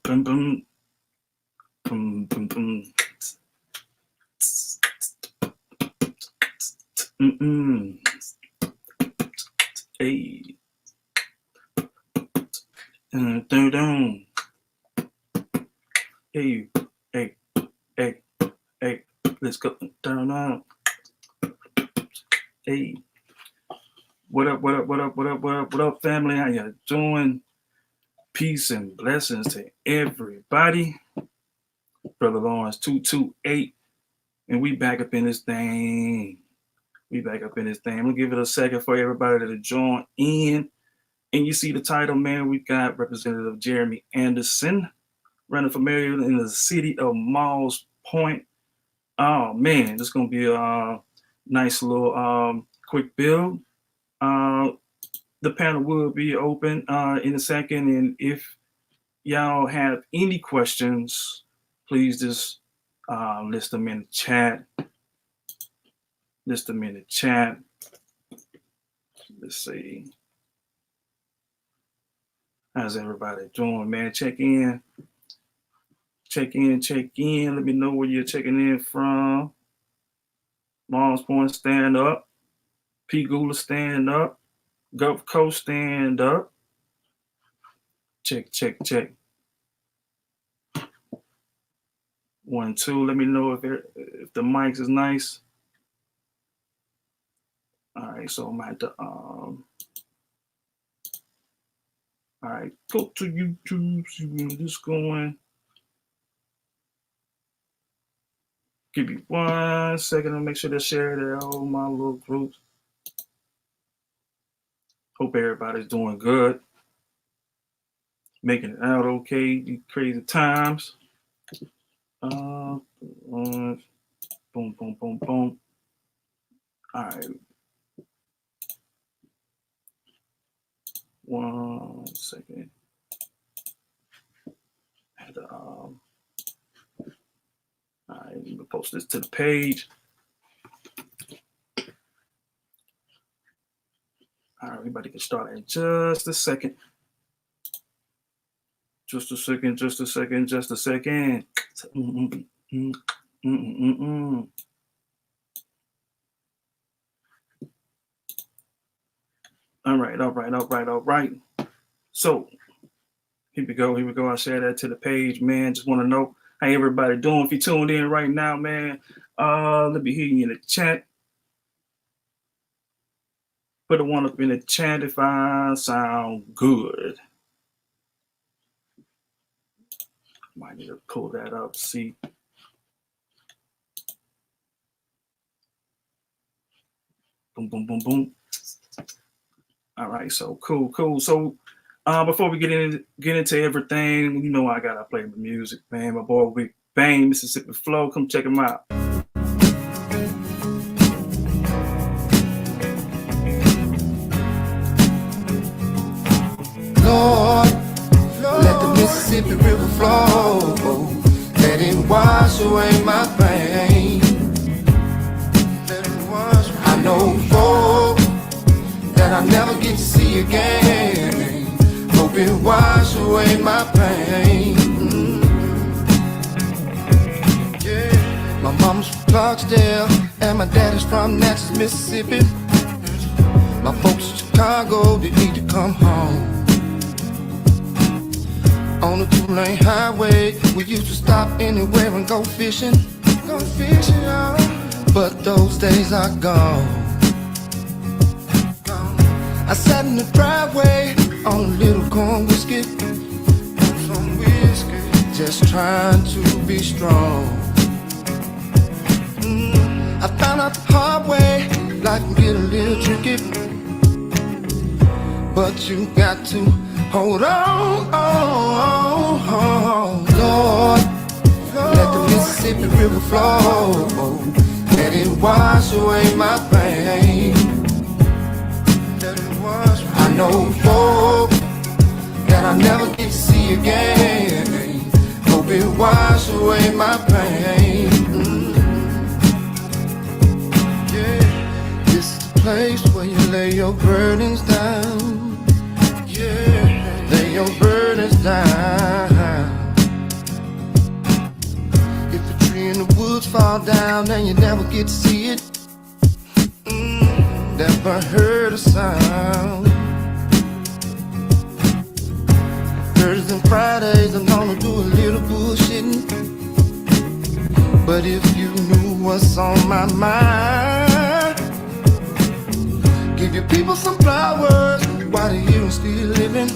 Boom, boom, boom, boom, boom. Mm-mm. Hey. Down. Hey, hey, hey, hey. Let's go down. Hey. What up, what up, what up, what up, what up, what up, family? How you doing? Peace and blessings to everybody. Brother Lawrence 228. And we back up in this thing. I'm gonna give it a second for everybody to join in. And you see the title, man. We got Representative Jeremy Anderson running for mayor in the city of Malls Point. Oh man, this is gonna be a nice little quick build. The panel will be open in a second, and if y'all have any questions, please just list them in the chat. Let's see. How's everybody doing, man? Check in. Let me know where you're checking in from. Mom's Point, stand up. P. Gula, stand up. Gulf Coast, stand up. Check. 1, 2. Let me know if the mics is nice. All right, so I'm at the all right, go to YouTube, see where this going. Give me 1 second to make sure to share to all my little groups. Hope everybody's doing good. Making it out okay, these crazy times. Boom. All right. 1 second. And, all right, I'm gonna post this to the page. All right, everybody can start in just a second. Just a second. All right. So here we go. I share that to the page, man. Just want to know how everybody doing. If you tuned in right now, man, let me hear you in the chat. Put a 1 up in the chat if I sound good. Might need to pull that up, see. Boom. All right, so cool. So before we get into everything, you know I gotta play the music, man. My boy Big Bang, Mississippi Flow, come check him out. Lord, let the Mississippi River flow. Let it wash away my pain. I know folk that I never get to see again. Hope it wash away my pain. My mama's from Clarksdale and my daddy's from Natchez, Mississippi. My folks in Chicago, they need to come home. On the 2-lane highway, we used to stop anywhere and go fishing, y'all. But those days are gone. I sat in the driveway on a little corn whiskey, just trying to be strong. I found out the hard way, life can get a little tricky, but you got to hold on, Lord, let the Mississippi River flow. Let it wash away my pain. I know folk that I never get to see again. Hope it wash away my pain. This is the place where you lay your burdens down. Yeah, lay your burdens down. If a tree in the woods fall down and you never get to see it, never heard a sound. Thursdays and Fridays I'm gonna do a little bullshitting, but if you knew what's on my mind, give your people some flowers while they're here and still living,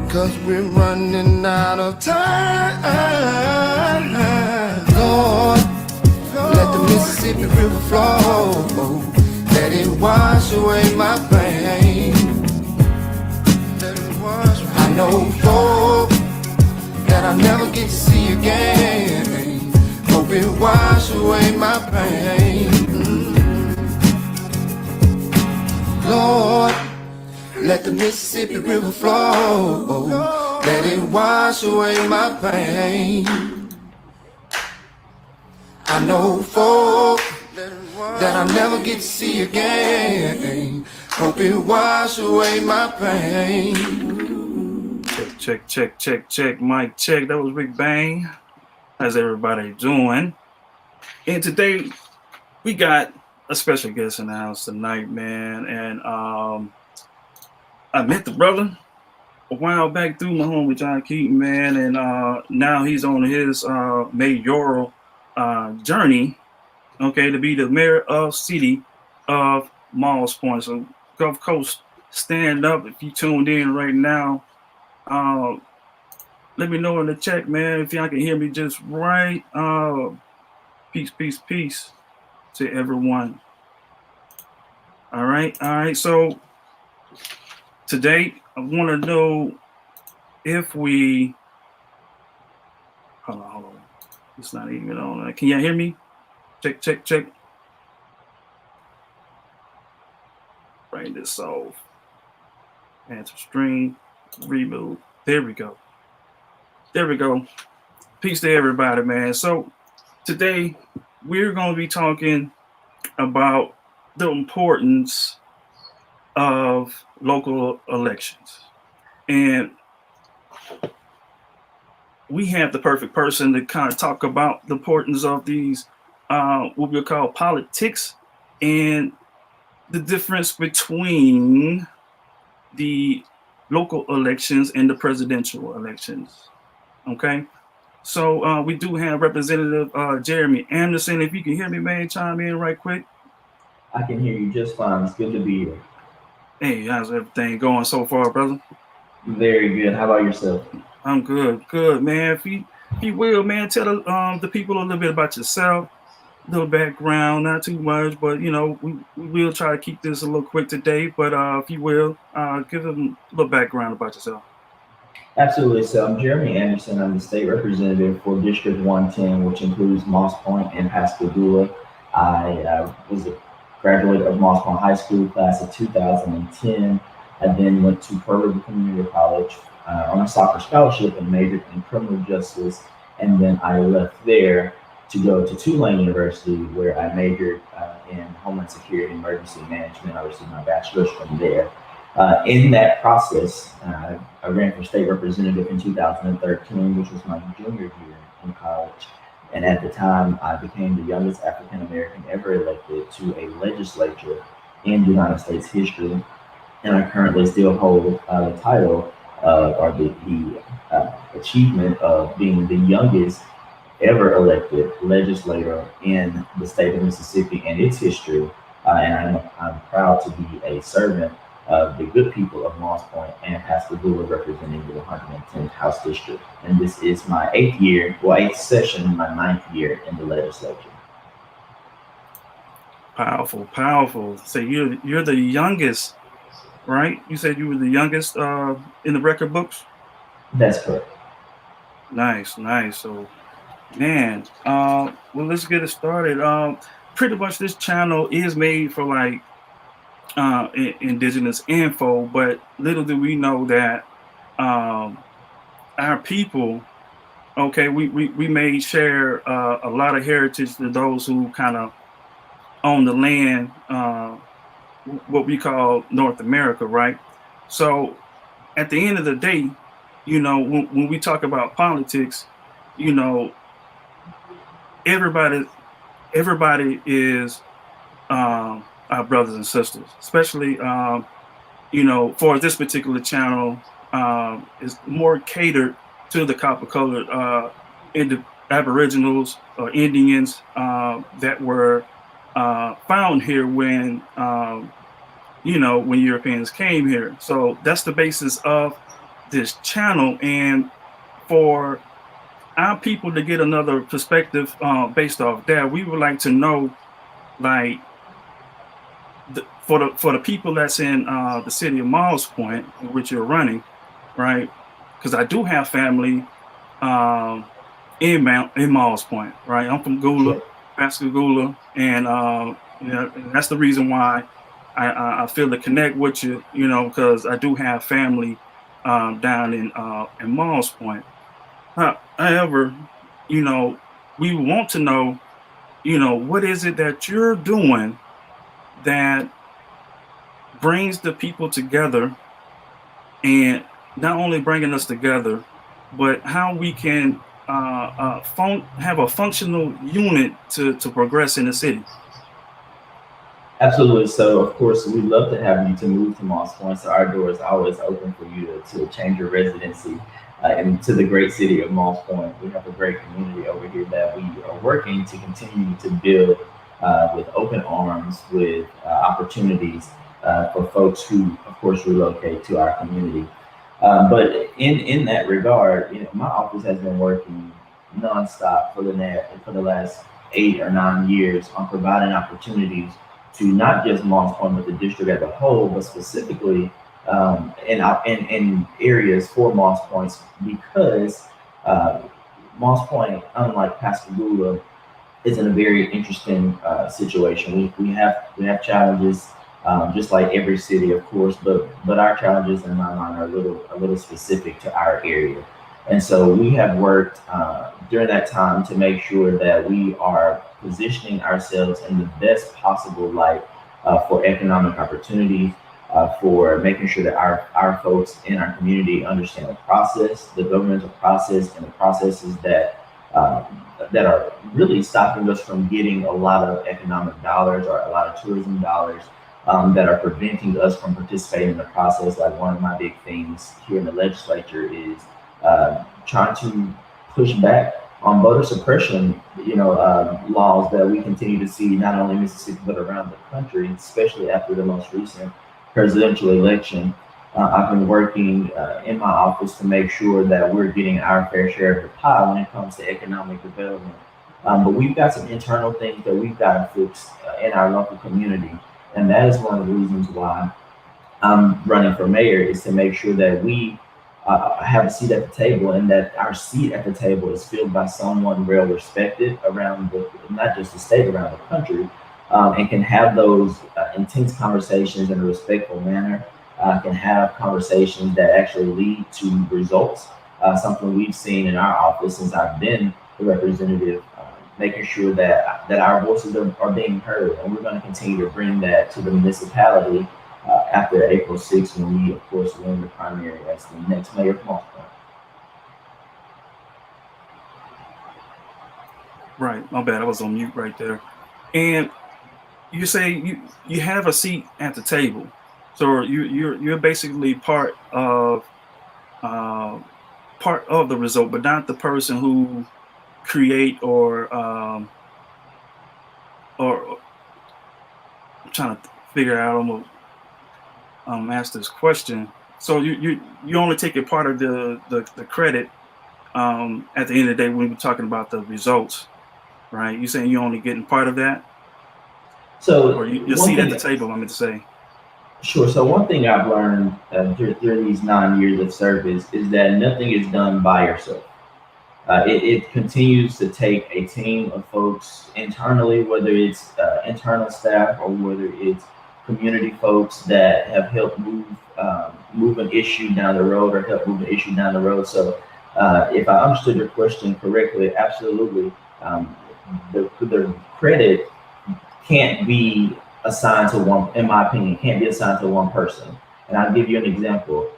'cause we're running out of time. Lord, let the Mississippi River flow, let it wash away my pain. I know folk that I'll never get to see again. Hope it wash away my pain. Lord, let the Mississippi River flow, let it wash away my pain. I know folk that I'll never get to see again. Hope it wash away my pain. Check, mic check. That was Big Bang. How's everybody doing? And today we got a special guest in the house tonight, man. And I met the brother a while back through my homie John Keaton, man, and now he's on his mayoral journey, okay, to be the mayor of city of Malls Point. So Gulf Coast, stand up if you tuned in right now. Let me know in the chat, man, if y'all can hear me just right. Peace to everyone. All right. So today I want to know if we hold on. It's not even on. Can y'all hear me? Check. Bring this off. Answer string. Remove. There we go. Peace to everybody, man. So today we're going to be talking about the importance of local elections. And we have the perfect person to kind of talk about the importance of these, what we'll call politics, and the difference between the local elections and the presidential elections. Okay. So we do have Representative Jeremy Anderson. If you can hear me, man, chime in right quick. I can hear you just fine. It's good to be here. Hey, how's everything going so far, brother? Very good. How about yourself? I'm good, man. If you will, man, tell the people a little bit about yourself, a little background, not too much, but we will try to keep this a little quick today. But if you will, give them a little background about yourself. Absolutely. So I'm Jeremy Anderson. I'm the state representative for District 110, which includes Moss Point and Pascagoula. I was a graduate of Moss Point High School, class of 2010. I then went to Pearl River Community College on a soccer scholarship and majored in criminal justice. And then I left there to go to Tulane University, where I majored in Homeland Security and Emergency Management. I received my bachelor's from there. In that process, I ran for state representative in 2013, which was my junior year in college. And at the time, I became the youngest African American ever elected to a legislature in United States history. And I currently still hold the title or the achievement of being the youngest ever elected legislator in the state of Mississippi and its history. And I'm proud to be a servant of the good people of Moss Point and Pascagoula, representing the 110th House District. And this is my eighth session, my 9th year in the legislature. Powerful. So you're the youngest, right? You said you were the youngest in the record books? That's correct. Nice. So, man, well, let's get it started. Pretty much this channel is made for like indigenous info, but little do we know that our people, okay, we may share a lot of heritage to those who kind of on the land, what we call North America, right? So at the end of the day, when we talk about politics, you know, everybody everybody is our brothers and sisters, especially for this particular channel is more catered to the copper colored Aboriginals or Indians that were found here when Europeans came here. So that's the basis of this channel. And for our people to get another perspective based off that, we would like to know, like, for the people that's in the city of Miles Point, which you're running, right? Because I do have family um, in Miles Point, right? I'm from Gula, Sure. Pascagoula, and and that's the reason why I feel to connect with you, because I do have family down in Miles Point. However, you know, we want to know, what is it that you're doing that brings the people together, and not only bringing us together, but how we can have a functional unit to progress in the city. Absolutely. So, of course, we'd love to have you to move to Moss Point. So, our door is always open for you to change your residency into the great city of Moss Point. We have a great community over here that we are working to continue to build with open arms, with opportunities for folks who, of course, relocate to our community. But in that regard, my office has been working nonstop for the last 8 or 9 years on providing opportunities to not just Moss Point, but the district as a whole, but specifically in areas for Moss Points because uh, Moss Point, unlike Pascagoula, is in a very interesting situation. We have challenges, just like every city, of course, but our challenges in my mind are a little specific to our area, and so we have worked during that time to make sure that we are positioning ourselves in the best possible light for economic opportunity. For making sure that our folks in our community understand the process, the governmental process, and the processes um, that are really stopping us from getting a lot of economic dollars or a lot of tourism dollars that are preventing us from participating in the process. Like one of my big things here in the legislature is trying to push back on voter suppression, laws that we continue to see not only in Mississippi but around the country, especially after the most recent presidential election. I've been working in my office to make sure that we're getting our fair share of the pie when it comes to economic development. But we've got some internal things that we've got to fix in our local community. And that is one of the reasons why I'm running for mayor is to make sure that we have a seat at the table and that our seat at the table is filled by someone well respected around not just the state, around the country, and can have those intense conversations in a respectful manner, can have conversations that actually lead to results. Something we've seen in our office since I've been the representative, making sure that our voices are being heard. And we're going to continue to bring that to the municipality after April 6th when we, of course, win the primary as the next mayor of Moss Point. Right, my bad, I was on mute right there. And you say you have a seat at the table, so you're basically uh, part of the result, but not the person who create or I'm trying to figure out. I'm gonna ask this question. So you only take a part of the credit at the end of the day when we're talking about the results, right? You saying you only getting part of that, So or your one seat at thing, the table? I meant to say. sure. So one thing I've learned through these 9 years of service is that nothing is done by yourself. It continues to take a team of folks internally, whether it's internal staff or whether it's community folks that have helped move an issue down the road or help move an issue down the road. So, if I understood your question correctly, absolutely, the credit can't be assigned to one, in my opinion, can't be assigned to one person. And I'll give you an example.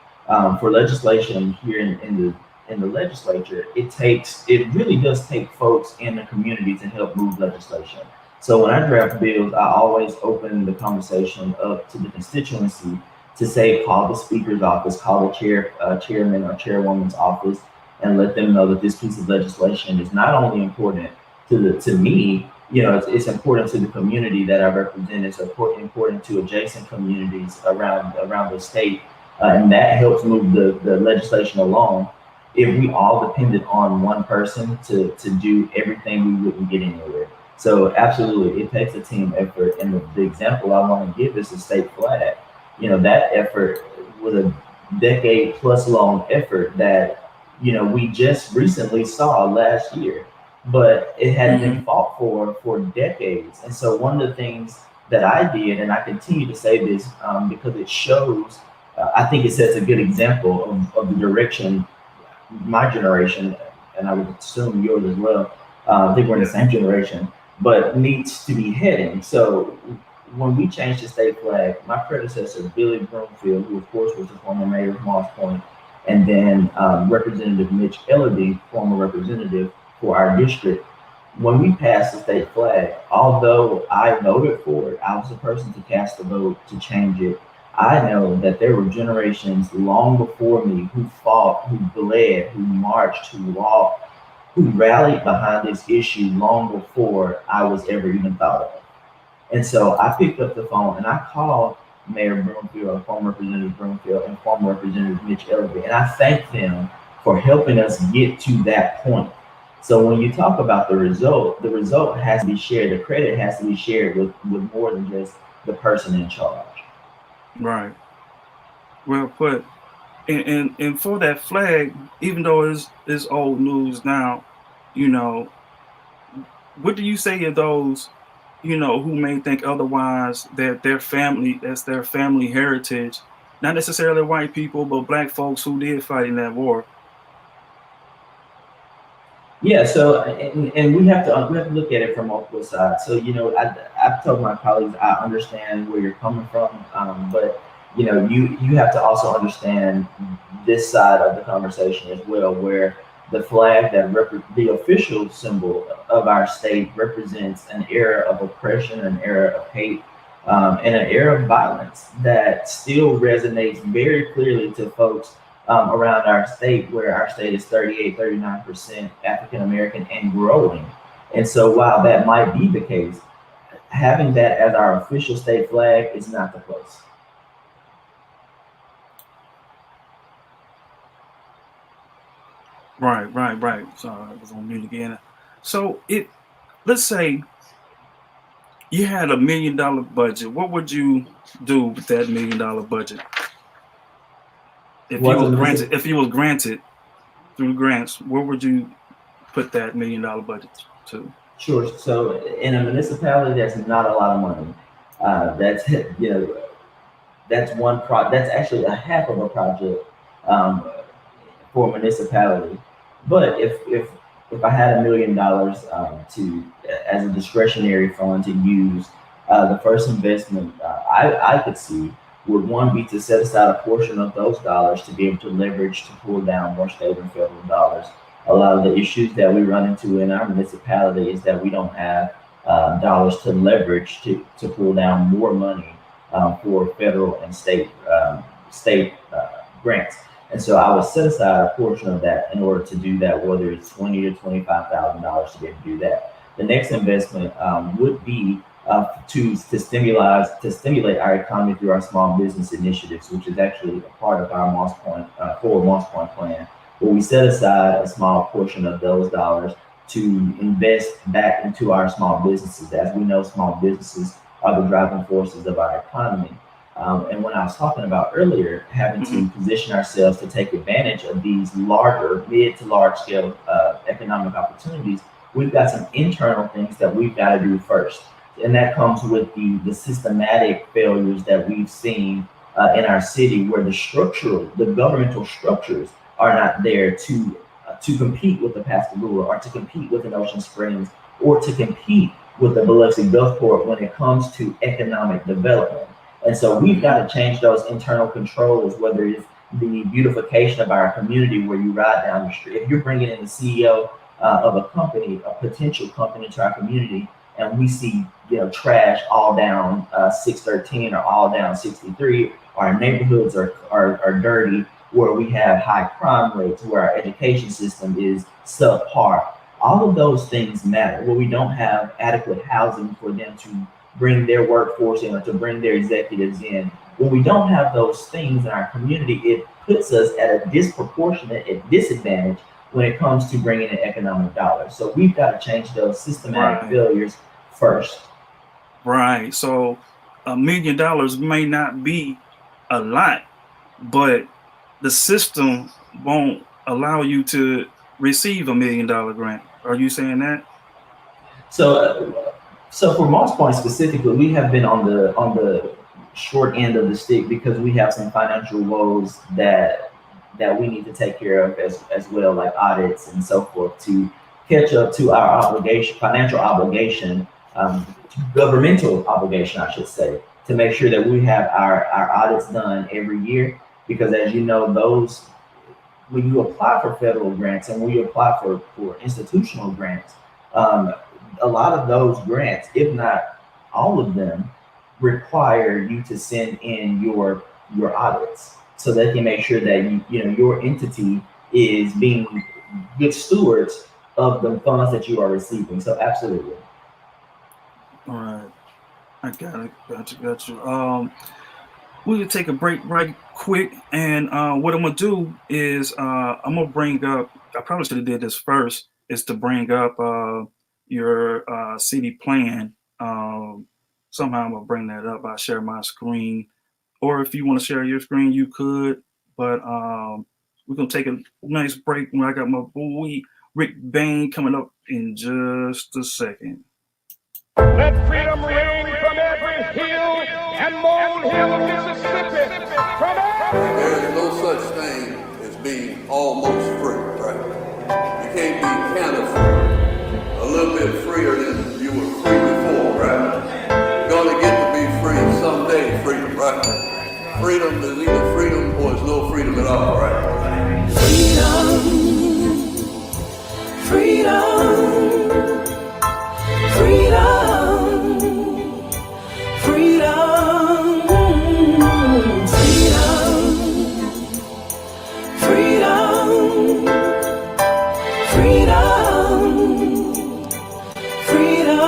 For legislation here in the legislature, it really does take folks in the community to help move legislation. So when I draft bills, I always open the conversation up to the constituency to say, call the speaker's office, call the chairman or chairwoman's office, and let them know that this piece of legislation is not only important to me, it's important to the community that I represent. It's important to adjacent communities around the state, and that helps move the legislation along. If we all depended on one person to do everything, we wouldn't get anywhere. So absolutely, it takes a team effort. And the example I want to give is the state flag. That effort was a decade plus long effort that, we just recently saw last year, but it had been Mm-hmm. fought for decades. And so one of the things that I did, and I continue to say this because it shows, I think it sets a good example of the direction my generation, and I would assume yours as well, I think we're in the Yeah. same generation, but needs to be heading. So when we changed the state flag, my predecessor, Billy Broomfield, who of course was the former mayor of Moss Point, and then Representative Mitch Ellerby, former representative for our district, when we passed the state flag, although I voted for it, I was the person to cast the vote to change it. I know that there were generations long before me who fought, who bled, who marched, who walked, who rallied behind this issue long before I was ever even thought of. And so I picked up the phone and I called Mayor Broomfield, former Representative Broomfield, and former Representative Mitch Ellerby, and I thanked them for helping us get to that point. So when you talk about the result has to be shared. The credit has to be shared with more than just the person in charge. Right. Well put. And for that flag, even though it's old news now, you know, what do you say to those, who may think otherwise, that that's their family heritage, not necessarily white people, but black folks who did fight in that war? Yeah, so and we have to look at it from multiple sides. So I've told my colleagues I understand where you're coming from, but you have to also understand this side of the conversation as well, where the flag the official symbol of our state represents an era of oppression, an era of hate, and an era of violence that still resonates very clearly to folks around our state, where our state is 38, 39% African American and growing. And so while that might be the case, having that as our official state flag is not the place. Right, right, right. Sorry, I was on mute again. So let's say you had $1 million budget. What would you do with that $1 million budget if you What's a was municipal? granted? If you was granted through grants, where would you put that $1 million budget to? Sure. So in a municipality, that's not a lot of money. That's that's that's actually a half of a project um, for a municipality. But if I had $1 million to as a discretionary fund to use, the first investment I could see would one be to set aside a portion of those dollars to be able to leverage to pull down more state and federal dollars. A lot of the issues that we run into in our municipality is that we don't have dollars to leverage to pull down more money for federal and state grants. And so I would set aside a portion of that in order to do that, whether it's $20,000 to $25,000 to be able to do that. The next investment would be to stimulate our economy through our small business initiatives, which is actually a part of our forward Moss Point plan, where we set aside a small portion of those dollars to invest back into our small businesses. As we know, small businesses are the driving forces of our economy. And when I was talking about earlier, having Hmm. to position ourselves to take advantage of these larger, mid to large scale economic opportunities, we've got some internal things that we've got to do first. And that comes with the systematic failures that we've seen in our city, where the governmental structures are not there to compete with the Pascagoula, or to compete with an Ocean Springs, or to compete with the Biloxi Gulfport when it comes to economic development. And so we've got to change those internal controls, whether it's the beautification of our community where you ride down the street. If you're bringing in the CEO of a company, a potential company to our community, and we see trash all down 613 or all down 63, our neighborhoods are dirty, where we have high crime rates, where our education system is subpar. All of those things matter. Where we don't have adequate housing for them to bring their workforce in or to bring their executives in. When we don't have those things in our community, it puts us at a disproportionate disadvantage when it comes to bringing in economic dollars. So we've got to change those systematic failures first. Right. So $1 million may not be a lot, but the system won't allow you to receive $1 million grant. Are you saying that? So for Moss Point specifically, we have been on the short end of the stick because we have some financial woes that we need to take care of as well, like audits and so forth, to catch up to our obligation, financial obligation, governmental obligation, I should say, to make sure that we have our audits done every year. Because as you know, those, when you apply for federal grants and when you apply for institutional grants, a lot of those grants, if not all of them, require you to send in your audits so they can make sure that your entity is being good stewards of the funds that you are receiving. So absolutely. All right, I got you. We will take a break right quick, and what I'm gonna do is I'm gonna bring up. I probably should have did this first. Is to bring up your city plan. Somehow I'm gonna bring that up. I'll share my screen, or if you want to share your screen, you could. But we're gonna take a nice break when I got my boy Rick Bain coming up in just a second. Let freedom ring from every hill and molehill of Mississippi. There is no such thing as being almost free, right? You can't be kind of free. A little bit freer than you were free before, right? You're gonna get to be free someday, freedom, right? Freedom is either freedom or it's no freedom at all, right? Freedom, freedom. Freedom, freedom, freedom, freedom, freedom, freedom.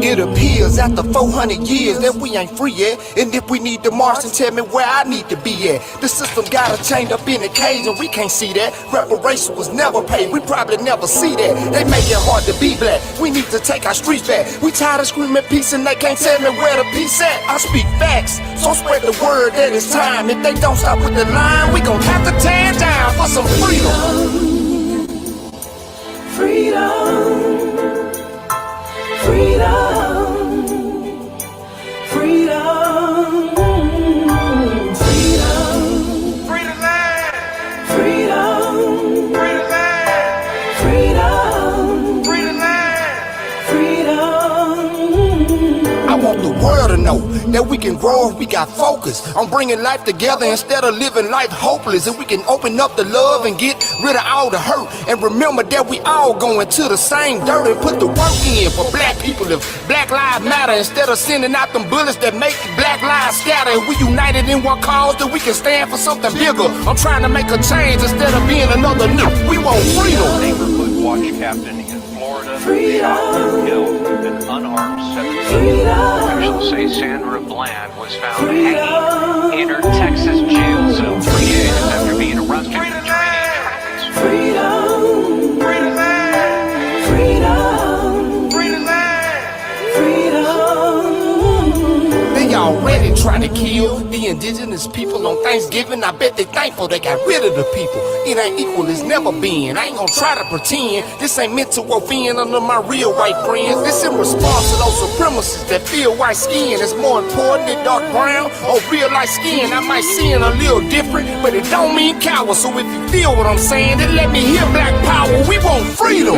It appears after 400 years that we ain't free yet. And if we need to march, and tell me where I need to be at. The system got us chained up in a cage and we can't see that. Reparation was never paid, we probably never see that. They make it hard to be black, we need to take our streets back. We tired of screaming peace and they can't tell me where the peace at. I speak facts, so spread the word that it's time. If they don't stop with the line, we gon' have to tear down for some freedom. Freedom, freedom, freedom, freedom, Free the land. freedom, Free the land. freedom, Free the land. freedom. I want the world to know that we can grow if we got focus on bringing life together instead of living life hopeless. And we can open up the love and get rid of all the hurt. And remember that we all going to the same dirt and put the work in for black people. If Black Lives Matter, instead of sending out them bullets that make black lives scatter. If we united in one cause, then we can stand for something bigger. I'm trying to make a change instead of being another new. We want freedom. Neighborhood watch captain in Florida Freedom. shot and killed an unarmed 17-year-old. Officials say Sandra Bland was found hanging in her Texas jail cell 3 days after being arrested for training traffic. Freedom, Free the land. freedom, Free the land. freedom. They already trying to killed the indigenous people on Thanksgiving. I bet they thankful they got rid of the people. It ain't equal, it's never been. I ain't gonna try to pretend this ain't meant to offend under my real white friends. This in response to those supremacists that feel white skin is more important than dark brown or real light skin. I might see it a little different, but it don't mean coward. So if you feel what I'm saying, then let me hear black power. We want freedom.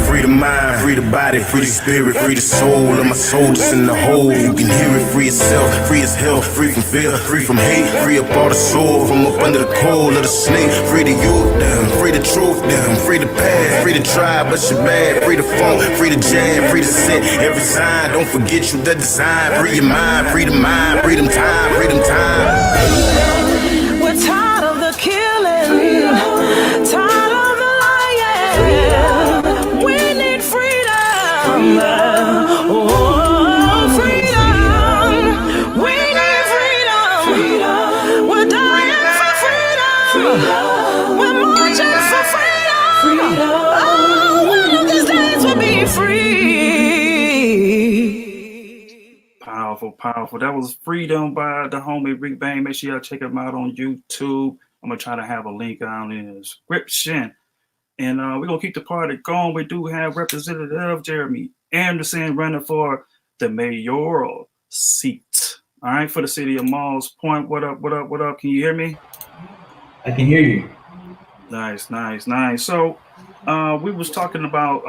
Free the mind, free the body, free the spirit, free the soul of my soul that's in the hole. You can hear it, free yourself, free as hell, free from fear, free from hate, free up all the soul from up under the cold of the snake. Free the youth down, free the truth down, free the past, free the tribe, but you're bad, free the funk, free the jab, free the set, every sign. Don't forget you the design. Free your mind, free the mind, freedom time, freedom time. We're tired of the killing, tired of the lying. We need freedom. Oh, freedom. We need freedom. We're dying for freedom. We're marching for freedom. Oh, one of these days we'll be free. Powerful. That was Freedom by the homie Rick Bang. Make sure y'all check him out on YouTube. I'm gonna try to have a link down in the description. And we're gonna keep the party going. We do have Representative Jeremy Anderson running for the mayoral seat. All right, for the city of Moss Point. What up? Can you hear me? I can hear you. Nice. So we was talking about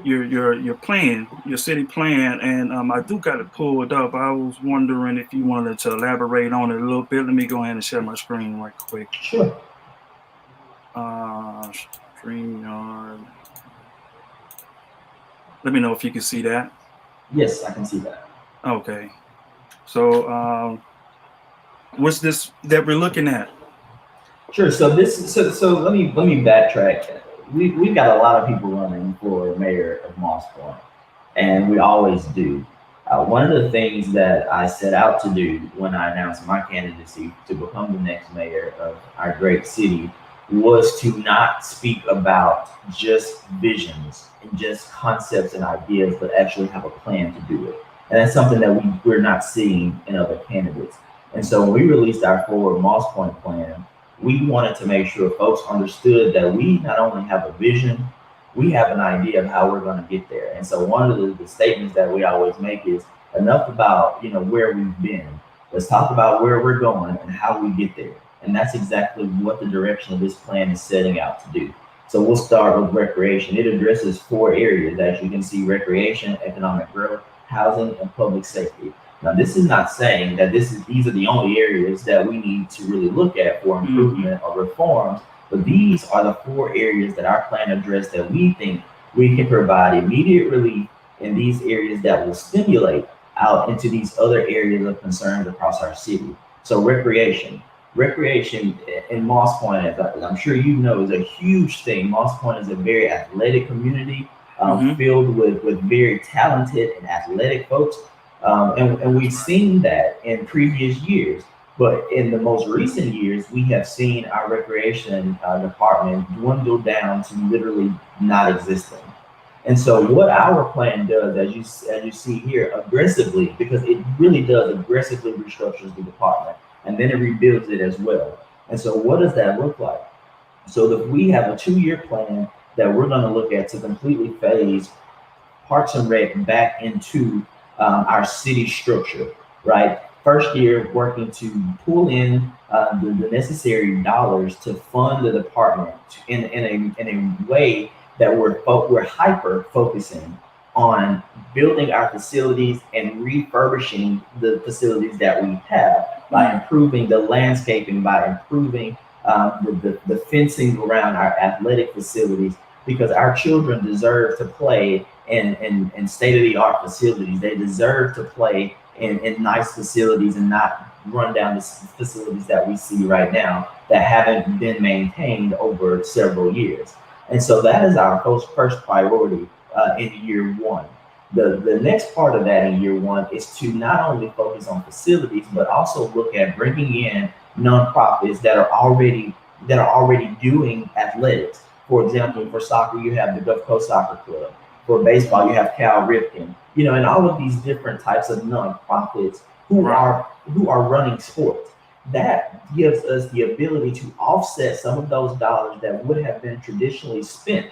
your plan, your city plan, and I do got it pulled up. I was wondering if you wanted to elaborate on it a little bit. Let me go ahead and share my screen right quick. Sure. StreamYard. Let me know if you can see that. Yes, I can see that. Okay. So what's this that we're looking at? Sure. So let me backtrack. We've got a lot of people running for mayor of Moss Point, and we always do. One of the things that I set out to do when I announced my candidacy to become the next mayor of our great city was to not speak about just visions and just concepts and ideas, but actually have a plan to do it. And that's something that we're not seeing in other candidates. And so when we released our Forward Moss Point plan, we wanted to make sure folks understood that we not only have a vision, we have an idea of how we're going to get there. And so one of the statements that we always make is enough about, where we've been. Let's talk about where we're going and how we get there. And that's exactly what the direction of this plan is setting out to do. So we'll start with recreation. It addresses 4 areas, as you can see: recreation, economic growth, housing, and public safety. Now, this is not saying that these are the only areas that we need to really look at for improvement or reforms, but these are the 4 areas that our plan addressed that we think we can provide immediate relief in these areas that will stimulate out into these other areas of concerns across our city. So recreation in Moss Point, as I'm sure you know, is a huge thing. Moss Point is a very athletic community filled with very talented and athletic folks. And we've seen that in previous years, but in the most recent years, we have seen our recreation department dwindle down to literally not existing. And so what our plan does, as you see here, aggressively, because it really does aggressively restructures the department, and then it rebuilds it as well. And so what does that look like? So that we have a 2-year plan that we're going to look at to completely phase Parks and Rec back into our city structure, right? First year, working to pull in the necessary dollars to fund the department in a way that we're hyper focusing on building our facilities and refurbishing the facilities that we have by improving the landscaping, by improving the fencing around our athletic facilities, because our children deserve to play in state-of-the-art facilities. They deserve to play in nice facilities and not run down the facilities that we see right now that haven't been maintained over several years. And so that is our first priority in year 1. The next part of that in year 1 is to not only focus on facilities, but also look at bringing in nonprofits that are already doing athletics. For example, for soccer, you have the Gulf Coast Soccer Club. For baseball, you have Cal Ripken. And all of these different types of nonprofits who Right. are running sports. That gives us the ability to offset some of those dollars that would have been traditionally spent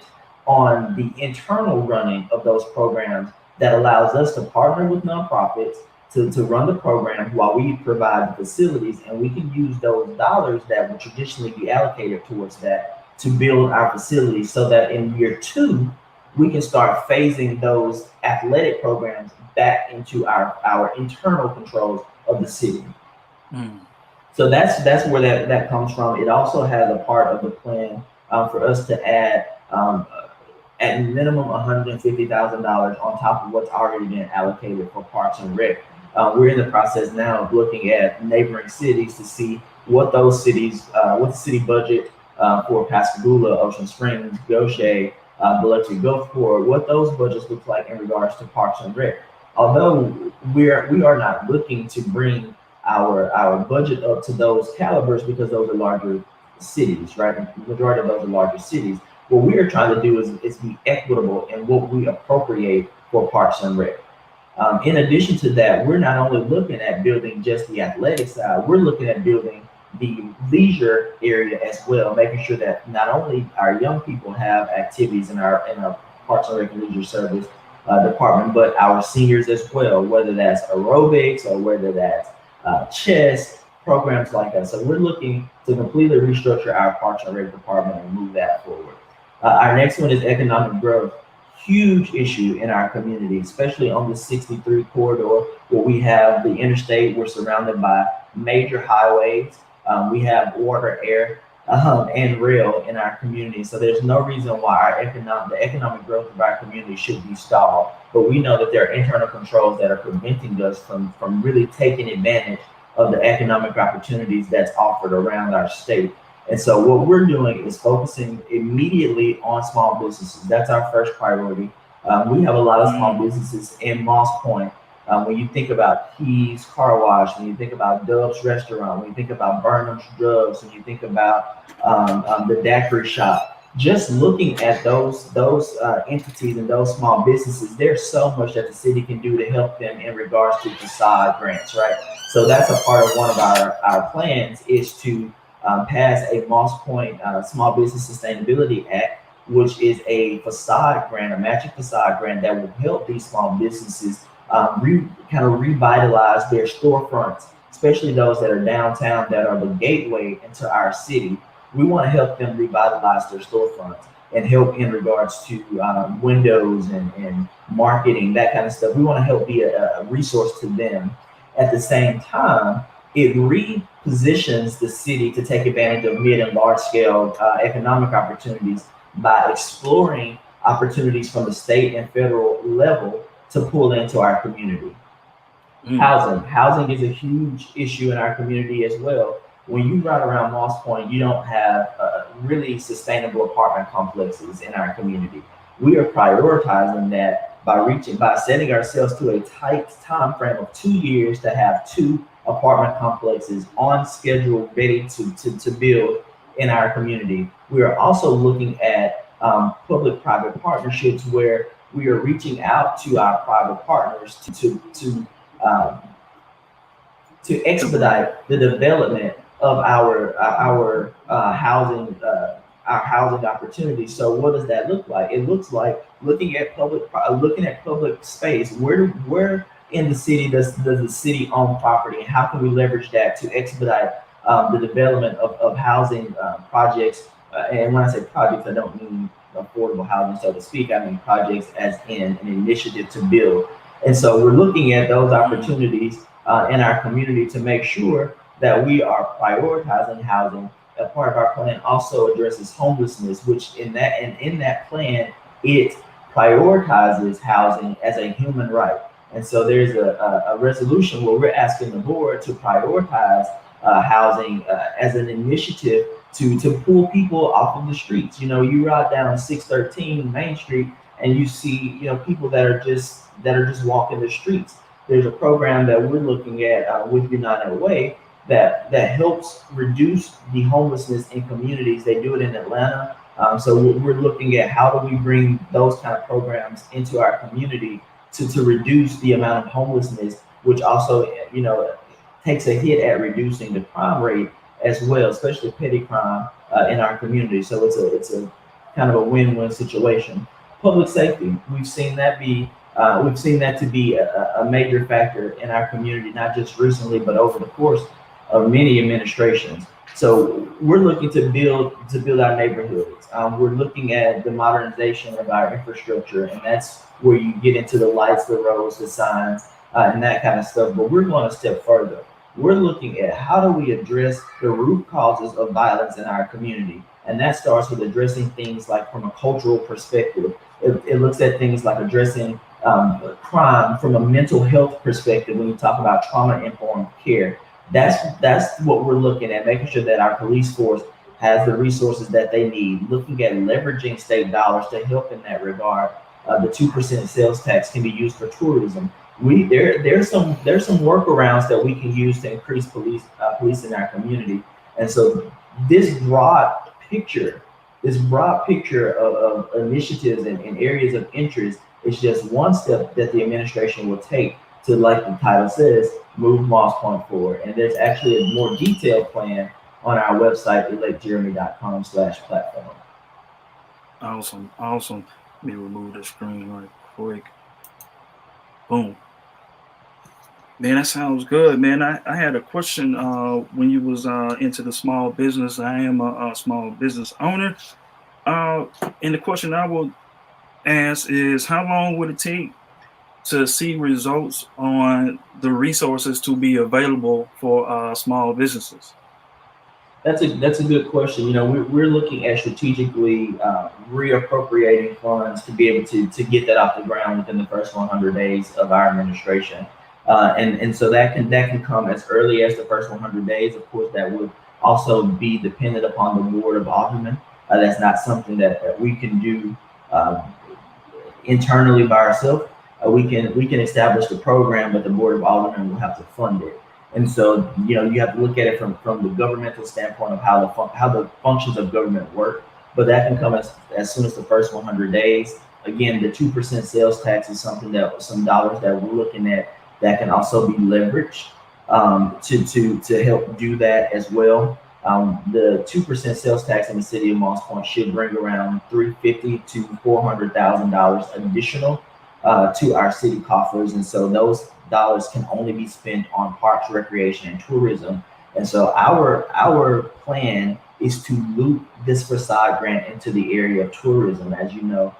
on the internal running of those programs. That allows us to partner with nonprofits to run the program while we provide the facilities, and we can use those dollars that would traditionally be allocated towards that to build our facilities so that in year two we can start phasing those athletic programs back into our internal controls of the city. Mm. So that's where that comes from. It also has a part of the plan for us to add at minimum $150,000 on top of what's already been allocated for Parks and Rec. We're in the process now of looking at neighboring cities to see what those cities, what the city budget for Pascagoula, Ocean Springs, Goshen, Biloxi, Gulfport, what those budgets look like in regards to Parks and Rec. Although we are not looking to bring our budget up to those calibers because those are larger cities, right? The majority of those are larger cities. What we are trying to do is be equitable in what we appropriate for Parks and Rec. In addition to that, we're not only looking at building just the athletic side, we're looking at building the leisure area as well, making sure that not only our young people have activities in our Parks and Rec and Leisure Service department, but our seniors as well, whether that's aerobics or whether that's chess programs like that. So we're looking to completely restructure our Parks and Rec department and move that forward. Our next one is economic growth. Huge issue in our community, especially on the 63 corridor where we have the interstate. We're surrounded by major highways. We have water, air, and rail in our community. So there's no reason why the economic growth of our community should be stalled. But we know that there are internal controls that are preventing us from really taking advantage of the economic opportunities that's offered around our state. And so what we're doing is focusing immediately on small businesses. That's our first priority. We have a lot of small businesses in Moss Point. When you think about Keys Car Wash, when you think about Dub's Restaurant, when you think about Burnham's Drugs, when you think about the Daiquiri Shop, just looking at those entities and those small businesses, there's so much that the city can do to help them in regards to facade grants, right? So that's a part of one of our plans is to pass a Moss Point Small Business Sustainability Act, which is a facade grant, a matching facade grant that will help these small businesses kind of revitalize their storefronts, especially those that are downtown that are the gateway into our city. We want to help them revitalize their storefronts and help in regards to windows and marketing, that kind of stuff. We want to help be a resource to them. At the same time, it repositions the city to take advantage of mid and large scale economic opportunities by exploring opportunities from the state and federal level to pull into our community. Housing is a huge issue in our community as well. When you ride around Moss Point, you don't have really sustainable apartment complexes in our community. We are prioritizing that by setting ourselves to a tight time frame of 2 years to have 2 apartment complexes on schedule, ready to build in our community. We are also looking at public-private partnerships where we are reaching out to our private partners to expedite the development of our housing opportunities. So what does that look like? It looks like looking at public space. Where in the city does the city own property, and how can we leverage that to expedite the development of housing projects? And when I say projects, I don't mean affordable housing, so to speak. I mean projects as in an initiative to build. And so we're looking at those opportunities in our community to make sure that we are prioritizing housing. A part of our plan also addresses homelessness, which in that plan, it prioritizes housing as a human right. And so there's a resolution where we're asking the board to prioritize housing as an initiative to pull people off of the streets. You ride down 613 Main Street and you see, people that are just walking the streets. There's a program that we're looking at with United Way that helps reduce the homelessness in communities. They do it in Atlanta. So we're looking at how do we bring those kind of programs into our community to reduce the amount of homelessness which also, takes a hit at reducing the crime rate as well, especially petty crime in our community. So it's a kind of a win-win situation. Public safety, we've seen that to be a major factor in our community, not just recently, but over the course of many administrations. So we're looking to build our neighborhoods. We're looking at the modernization of our infrastructure, and that's where you get into the lights, the roads, the signs, and that kind of stuff. But we're going a step further. We're looking at how do we address the root causes of violence in our community, and that starts with addressing things like from a cultural perspective. It looks at things like addressing crime from a mental health perspective. When you talk about trauma-informed care, that's what we're looking at, making sure that our police force has the resources that they need, looking at leveraging state dollars to help in that regard. The 2% sales tax can be used for tourism. There's some workarounds that we can use to increase police in our community. And so this broad picture of initiatives and areas of interest is just one step that the administration will take to, like the title says, move Moss Point forward. And there's actually a more detailed plan on our website, electjeremy.com/platform. Awesome. Let me remove the screen right quick. Boom. Man, that sounds good, man. I had a question when you was into the small business. I am a small business owner. And the question I will ask is, how long would it take to see results on the resources to be available for small businesses? That's a good question. We're looking at strategically reappropriating funds to be able to get that off the ground within the first 100 days of our administration. And so that can come as early as the first 100 days. Of course, that would also be dependent upon the board of aldermen. That's not something that we can do internally by ourselves. We can establish the program, but the board of aldermen will have to fund it. And so, you have to look at it from the governmental standpoint of how the functions of government work. But that can come as soon as the first 100 days. Again, the 2% sales tax is some dollars that we're looking at that can also be leveraged to help do that as well. The 2% sales tax in the city of Moss Point should bring around $350,000 to $400,000 additional to our city coffers, and so those dollars can only be spent on parks, recreation, and tourism. And so our plan is to loop this facade grant into the area of tourism. As you know,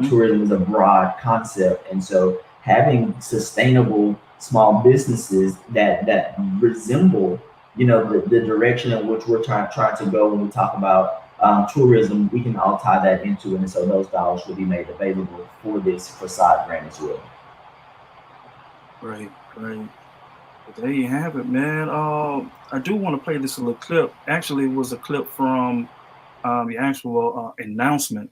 tourism is a broad concept, and so having sustainable small businesses that resemble, the direction in which we're trying to go when we talk about tourism, we can all tie that into it, and so those dollars will be made available for this facade grant as well. Right. But there you have it, man. I do want to play this little clip. Actually, it was a clip from the actual announcement,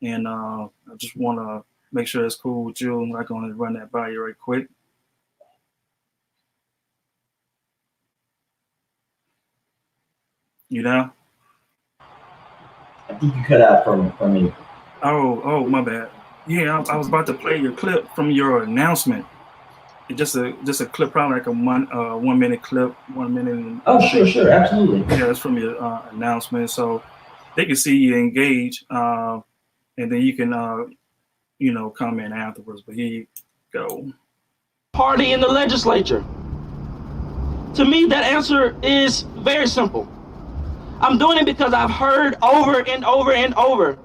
and I just want to make sure it's cool with you. I'm not going to run that by you right quick. You know? I think you cut out from me. Oh, my bad. Yeah, I was about to play your clip from your announcement. Just a clip, probably like a 1 minute clip, 1 minute. Oh, sure, absolutely. Yeah, it's from your announcement, so they can see you engage, and then you can comment afterwards. But here you go. Party in the legislature. To me, that answer is very simple. I'm doing it because I've heard over and over and over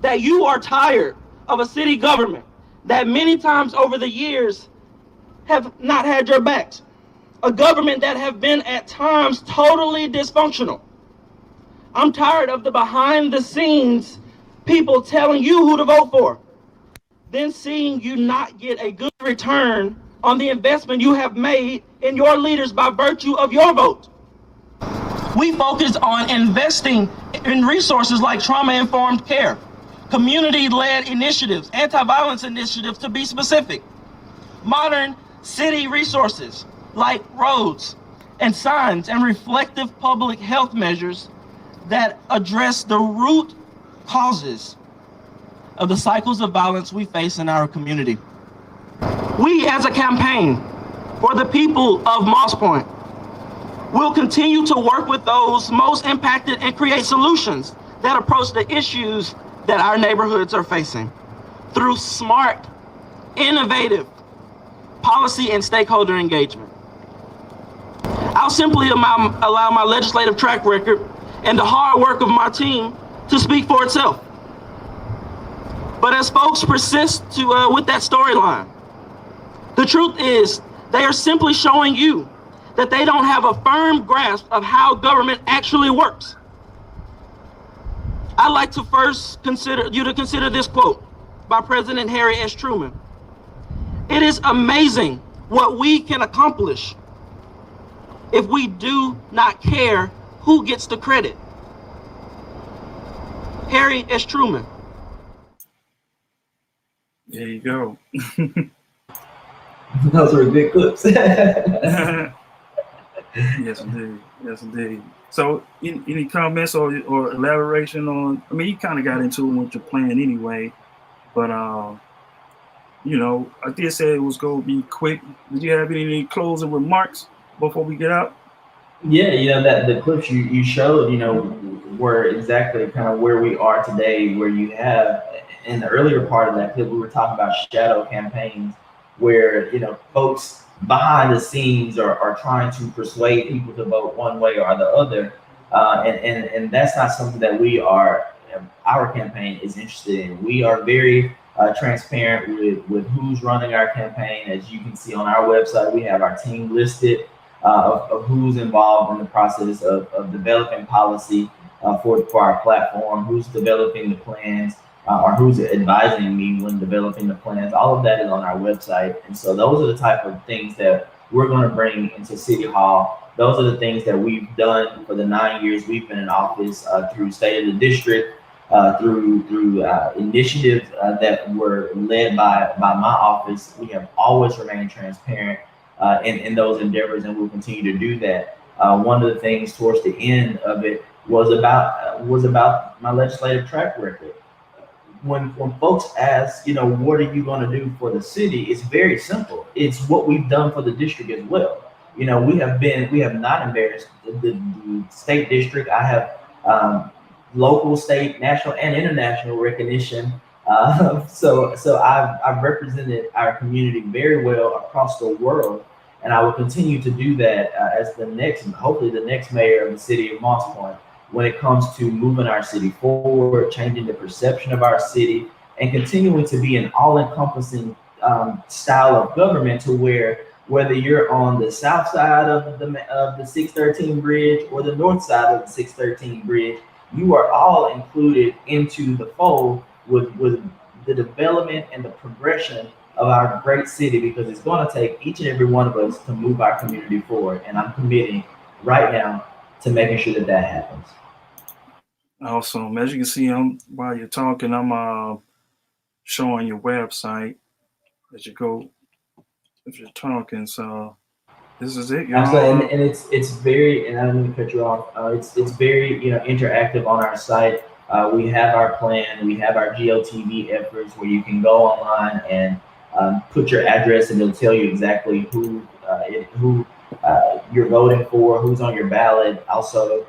that you are tired of a city government that many times over the years have not had your backs. A government that have been at times totally dysfunctional. I'm tired of the behind the scenes people telling you who to vote for, then seeing you not get a good return on the investment you have made in your leaders by virtue of your vote. We focus on investing in resources like trauma-informed care, community-led initiatives, anti-violence initiatives to be specific, modern city resources like roads and signs and reflective public health measures that address the root causes of the cycles of violence we face in our community. We as a campaign for the people of Moss Point. We'll continue to work with those most impacted and create solutions that approach the issues that our neighborhoods are facing through smart, innovative policy and stakeholder engagement. I'll simply allow my legislative track record and the hard work of my team to speak for itself. But as folks persist with that storyline, the truth is they are simply showing you that they don't have a firm grasp of how government actually works. I'd like to first consider this quote by President Harry S. Truman. It is amazing what we can accomplish if we do not care who gets the credit. Harry S. Truman. There you go. Those were good clips. Yes, indeed. Yes, indeed. So, any comments or elaboration on? I mean, you kind of got into it with your plan anyway, but you know, I did say it was going to be quick. Did you have any closing remarks before we get out? Yeah, you know that the clips you showed, you know, were exactly kind of where we are today. Where you have in the earlier part of that clip, we were talking about shadow campaigns, where you know folks behind the scenes are trying to persuade people to vote one way or the other, and that's not something that we are. Our campaign is interested in. We are very transparent with who's running our campaign. As you can see on our website, we have our team listed. Of who's involved in the process of developing policy for our platform, who's developing the plans, or who's advising me when developing the plans. All of that is on our website. And so those are the type of things that we're going to bring into City Hall. Those are the things that we've done for the 9 years we've been in office through State of the District, through initiatives that were led by my office. We have always remained transparent in those endeavors, and we'll continue to do that. One of the things towards the end of it was about my legislative track record. When folks ask, you know, what are you going to do for the city? It's very simple. It's what we've done for the district as well. You know, we have not embarrassed the state district. I have local, state, national, and international recognition. So I've represented our community very well across the world, and I will continue to do that as hopefully the next mayor of the city of Moss Point, when it comes to moving our city forward, changing the perception of our city, and continuing to be an all-encompassing style of government, to where whether you're on the south side of the 613 bridge or the north side of the 613 bridge, you are all included into the fold with the development and the progression of our great city, because it's going to take each and every one of us to move our community forward. And I'm committing right now to making sure that happens. Awesome. As you can see, while you're talking, I'm showing your website as you go, if you're talking. So this is it. Absolutely, and it's very, and I don't mean to cut you off. It's very, you know, interactive on our site. We have our plan, we have our GOTV efforts, where you can go online and put your address, and it'll tell you exactly who you're voting for, who's on your ballot, also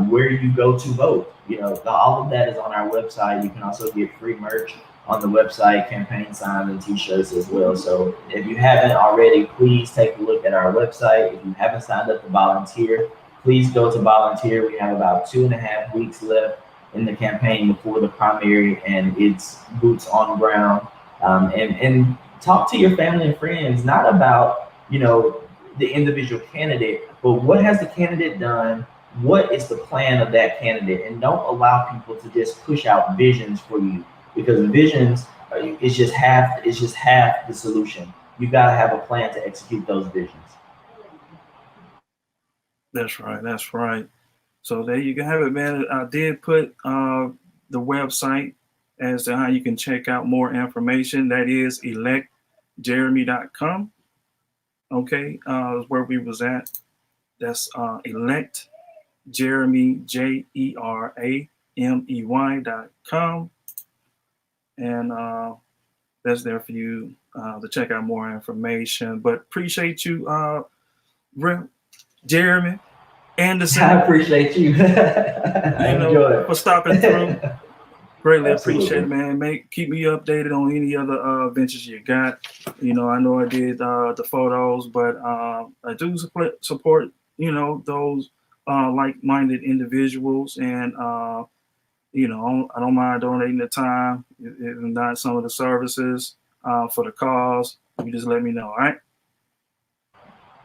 where you go to vote. You know, all of that is on our website. You can also get free merch on the website, campaign signs and t-shirts as well. So if you haven't already, please take a look at our website. If you haven't signed up to volunteer, please go to volunteer. We have about 2.5 weeks left in the campaign before the primary, and it's boots on ground. And talk to your family and friends, not about, you know, the individual candidate, but what has the candidate done? What is the plan of that candidate? And don't allow people to just push out visions for you, because visions is just half the solution. You got to have a plan to execute those visions. That's right. That's right. So there you can have it, man. I did put the website as to how you can check out more information. That is electjeremy.com. Okay, where we was at. That's elect Jeremy JERAMEY.com, and that's there for you to check out more information. But appreciate you, Jeremy Anderson. I appreciate you. I enjoy it. For stopping through. Greatly Absolutely. appreciate it, man. Keep me updated on any other ventures you got. I know I did the photos, but I do support those like-minded individuals, and I don't mind donating the time, if not some of the services for the cause. You just let me know, all right?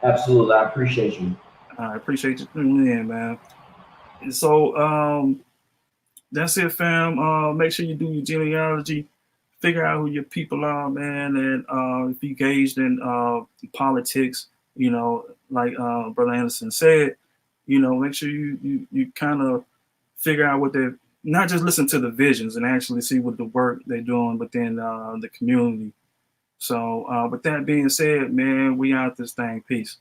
Absolutely, I appreciate you. I appreciate you tuning in, man. And so that's it, fam. Make sure you do your genealogy, figure out who your people are, man, and if you engaged in politics, like Brother Anderson said, make sure you kind of figure out what they're, not just listen to the visions and actually see what the work they're doing within the community. So with that being said, man, we out this thing. Peace.